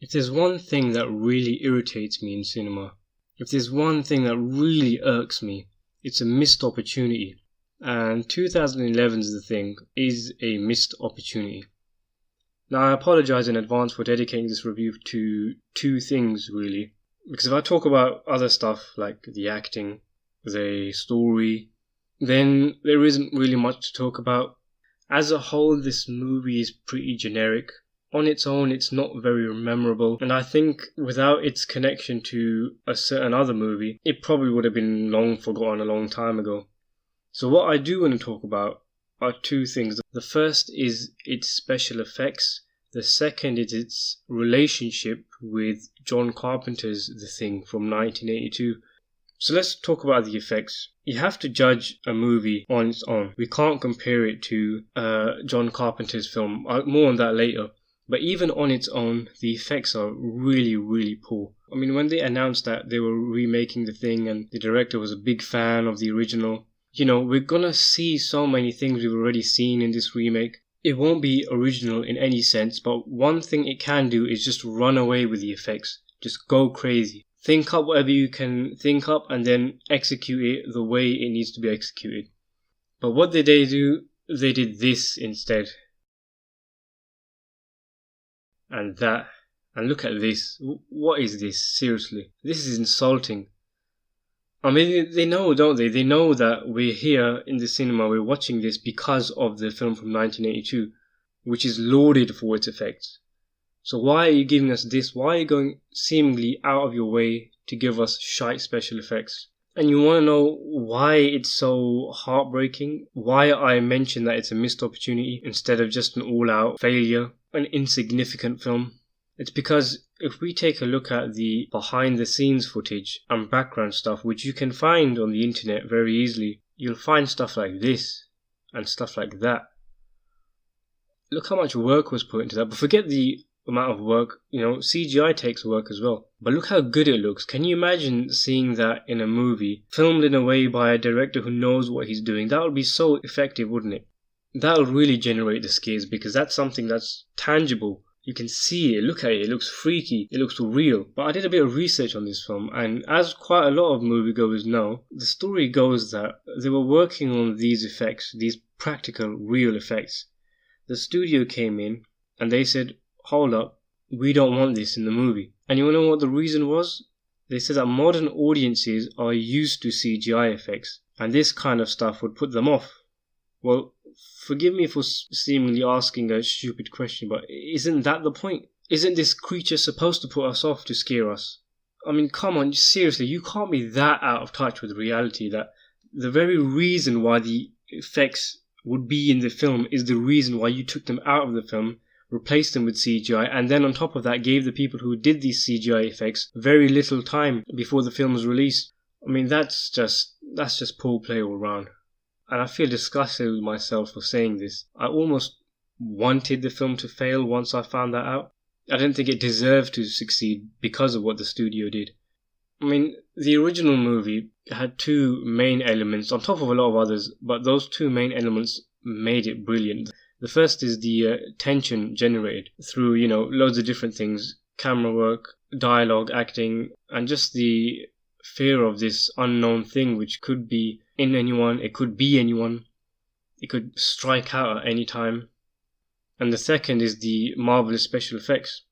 If there's one thing that really irritates me in cinema, if there's one thing that really irks me, it's a missed opportunity. And 2011's The Thing is a missed opportunity. Now, I apologize in advance for dedicating this review to two things, really. Because if I talk about other stuff like the acting, the story, then there isn't really much to talk about. As a whole, this movie is pretty generic. On its own, it's not very memorable, and I think without its connection to a certain other movie, it probably would have been long forgotten a long time ago. So what I do want to talk about are two things. The first is its special effects. The second is its relationship with John Carpenter's The Thing from 1982. So let's talk about the effects. You have to judge a movie on its own. We can't compare it to John Carpenter's film. More on that later. But even on its own, the effects are really, really poor. I mean, when they announced that they were remaking The Thing and the director was a big fan of the original, we're gonna see so many things we've already seen in this remake. It won't be original in any sense, but one thing it can do is just run away with the effects. Just go crazy. Think up whatever you can think up and then execute it the way it needs to be executed. But what did they do? They did this instead. And that. And look at this. What is this? Seriously. This is insulting. I mean, they know, don't they? They know that we're here in the cinema, we're watching this because of the film from 1982, which is lauded for its effects. So why are you giving us this? Why are you going seemingly out of your way to give us shite special effects? And you want to know why it's so heartbreaking? Why I mention that it's a missed opportunity instead of just an all-out failure, an insignificant film? It's because if we take a look at the behind-the-scenes footage and background stuff, which you can find on the internet very easily, you'll find stuff like this and stuff like that. Look how much work was put into that. But forget the amount of work, CGI takes work as well. But look how good it looks. Can you imagine seeing that in a movie, filmed in a way by a director who knows what he's doing? That would be so effective, wouldn't it? That would really generate the scares because that's something that's tangible. You can see it, look at it, it looks freaky, it looks real. But I did a bit of research on this film, and as quite a lot of moviegoers know, the story goes that they were working on these effects, these practical, real effects. The studio came in and they said, hold up, we don't want this in the movie. And you want to know what the reason was? They said that modern audiences are used to CGI effects, and this kind of stuff would put them off. Well, forgive me for seemingly asking a stupid question, but isn't that the point? Isn't this creature supposed to put us off to scare us? I mean, come on, seriously, you can't be that out of touch with reality that the very reason why the effects would be in the film is the reason why you took them out of the film, replaced them with CGI, and then on top of that gave the people who did these CGI effects very little time before the film was released. I mean, that's just poor play all around. And I feel disgusted with myself for saying this. I almost wanted the film to fail once I found that out. I didn't think it deserved to succeed because of what the studio did. I mean, the original movie had two main elements, on top of a lot of others, but those two main elements made it brilliant. The first is the tension generated through, loads of different things. Camera work, dialogue, acting, and just the fear of this unknown thing which could be in anyone, it could be anyone, it could strike out at any time. And the second is the marvellous special effects.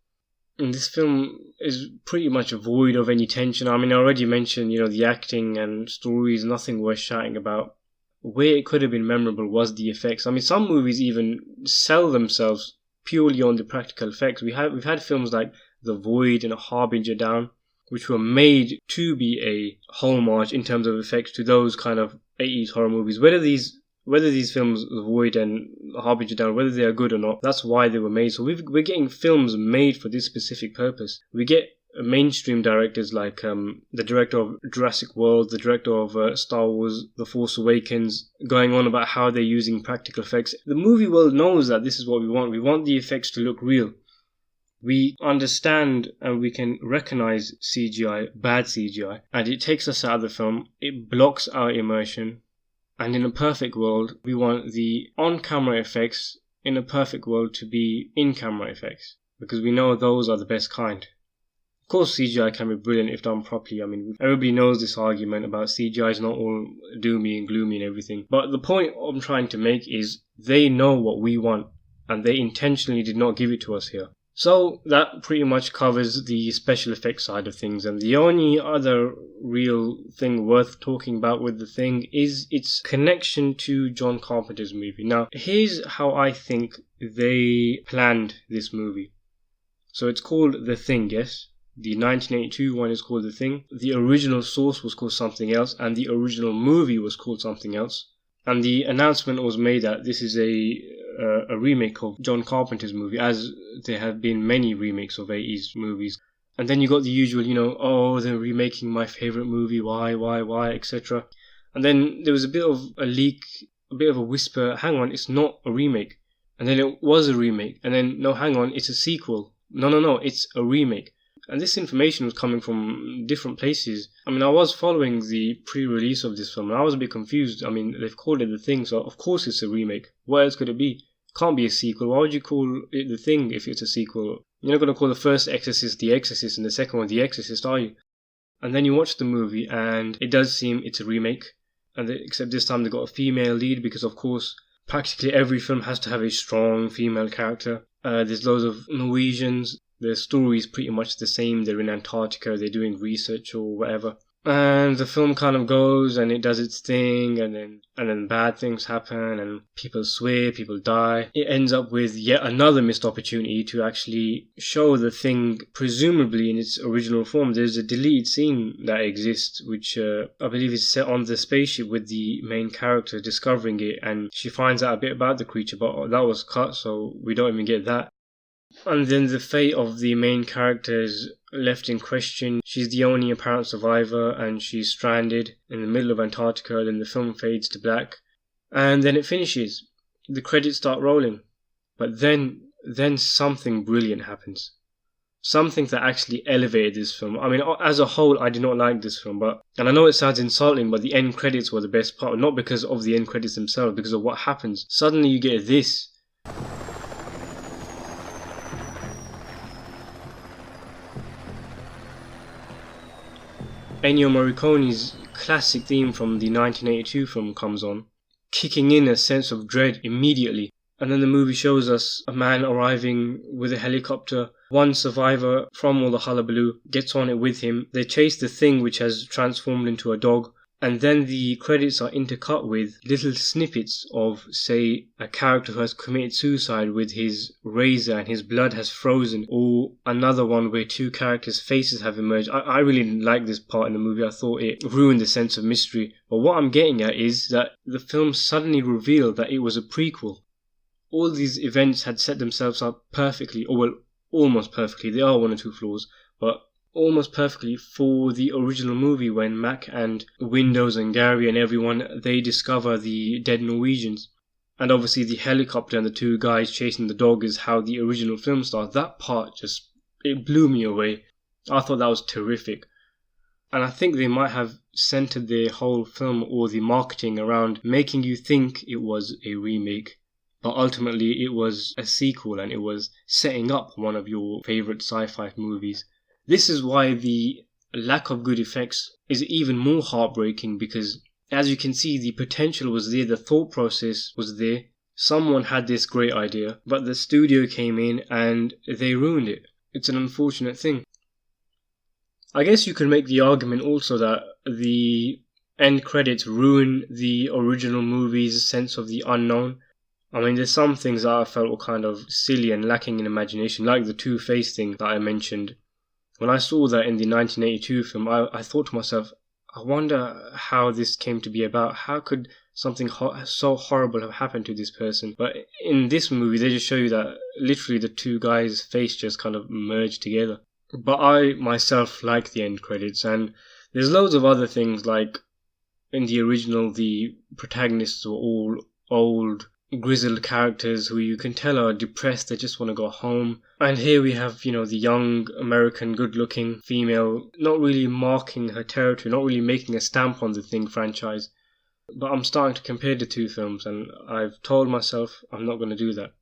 And this film is pretty much void of any tension. I mean, I already mentioned, the acting and story is nothing worth shouting about. Where it could have been memorable was the effects. I mean, some movies even sell themselves purely on the practical effects. We've had films like The Void and A Harbinger Down, which were made to be a homage in terms of effects to those kind of 80s horror movies. Whether these films, The Void and Harbinger Down, whether they are good or not, that's why they were made. So we're getting films made for this specific purpose. We get mainstream directors like the director of Jurassic World, the director of Star Wars, The Force Awakens, going on about how they're using practical effects. The movie world knows that this is what we want. We want the effects to look real. We understand and we can recognize CGI, bad CGI, and it takes us out of the film. It blocks our immersion. And in a perfect world, we want the on-camera effects in a perfect world to be in-camera effects. because we know those are the best kind. Of course, CGI can be brilliant if done properly. I mean, everybody knows this argument about CGI is not all doomy and gloomy and everything. But the point I'm trying to make is they know what we want, and they intentionally did not give it to us here. So that pretty much covers the special effects side of things, and the only other real thing worth talking about with the Thing is its connection to John Carpenter's movie. Now, here's how I think they planned this movie. So it's called The Thing, yes? The 1982 one is called The Thing. The original source was called something else, and the original movie was called something else. And the announcement was made that this is a remake of John Carpenter's movie, as there have been many remakes of 80s movies. And then you got the usual, oh, they're remaking my favourite movie, why, etc. And then there was a bit of a leak, a bit of a whisper, hang on, it's not a remake. And then it was a remake. And then, no, hang on, it's a sequel. No, it's a remake. And this information was coming from different places. I mean, I was following the pre-release of this film and I was a bit confused. I mean, they've called it The Thing, so of course it's a remake. What else could it be? It can't be a sequel. Why would you call it The Thing if it's a sequel? You're not going to call the first Exorcist The Exorcist and the second one The Exorcist, are you? And then you watch the movie and it does seem it's a remake. Except this time they got a female lead because, of course, practically every film has to have a strong female character. There's loads of Norwegians. The story is pretty much the same. They're in Antarctica, they're doing research or whatever. And the film kind of goes and it does its thing, and then bad things happen and people swear, people die. It ends up with yet another missed opportunity to actually show the Thing presumably in its original form. There's a deleted scene that exists which I believe is set on the spaceship with the main character discovering it, and she finds out a bit about the creature, but that was cut, so we don't even get that. And then the fate of the main character is left in question. She's the only apparent survivor and she's stranded in the middle of Antarctica. Then the film fades to black and then it finishes. The credits start rolling. But then something brilliant happens. Something that actually elevated this film. I mean, as a whole, I did not like this film, and I know it sounds insulting, but the end credits were the best part. Not because of the end credits themselves, because of what happens. Suddenly you get this. Ennio Morricone's classic theme from the 1982 film comes on, kicking in a sense of dread immediately. And then the movie shows us a man arriving with a helicopter. One survivor from all the hullabaloo gets on it with him. They chase the Thing which has transformed into a dog. And then the credits are intercut with little snippets of, say, a character who has committed suicide with his razor and his blood has frozen, or another one where two characters' faces have emerged. I really didn't like this part in the movie. I thought it ruined the sense of mystery. But what I'm getting at is that the film suddenly revealed that it was a prequel. All these events had set themselves up perfectly, or well, almost perfectly. There are one or two flaws, but almost perfectly for the original movie when Mac and Windows and Gary and everyone, they discover the dead Norwegians. And obviously the helicopter and the two guys chasing the dog is how the original film starts. That part it blew me away. I thought that was terrific. And I think they might have centered their whole film or the marketing around making you think it was a remake. But ultimately it was a sequel and it was setting up one of your favourite sci-fi movies. This is why the lack of good effects is even more heartbreaking, because as you can see, the potential was there, the thought process was there. Someone had this great idea, but the studio came in and they ruined it. It's an unfortunate thing. I guess you can make the argument also that the end credits ruin the original movie's sense of the unknown. I mean, there's some things that I felt were kind of silly and lacking in imagination, like the two-face thing that I mentioned. When I saw that in the 1982 film, I thought to myself, I wonder how this came to be about. How could something so horrible have happened to this person? But in this movie, they just show you that literally the two guys' face just kind of merged together. But I myself like the end credits, and there's loads of other things, like in the original, the protagonists were all old, grizzled characters who you can tell are depressed, they just want to go home. And here we have, the young American good-looking female not really marking her territory, not really making a stamp on the Thing franchise. But I'm starting to compare the two films and I've told myself I'm not going to do that.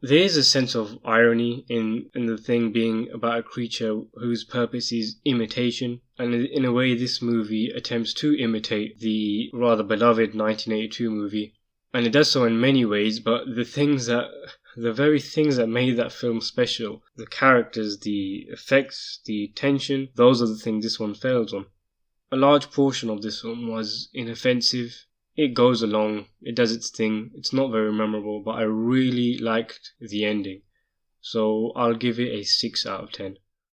There is a sense of irony in the thing being about a creature whose purpose is imitation, and in a way this movie attempts to imitate the rather beloved 1982 movie, and it does so in many ways, but the very things that made that film special, the characters, the effects, the tension, those are the things this one fails on. A large portion of this film was inoffensive. It goes along, it does its thing, it's not very memorable, but I really liked the ending. So I'll give it a 6 out of 10.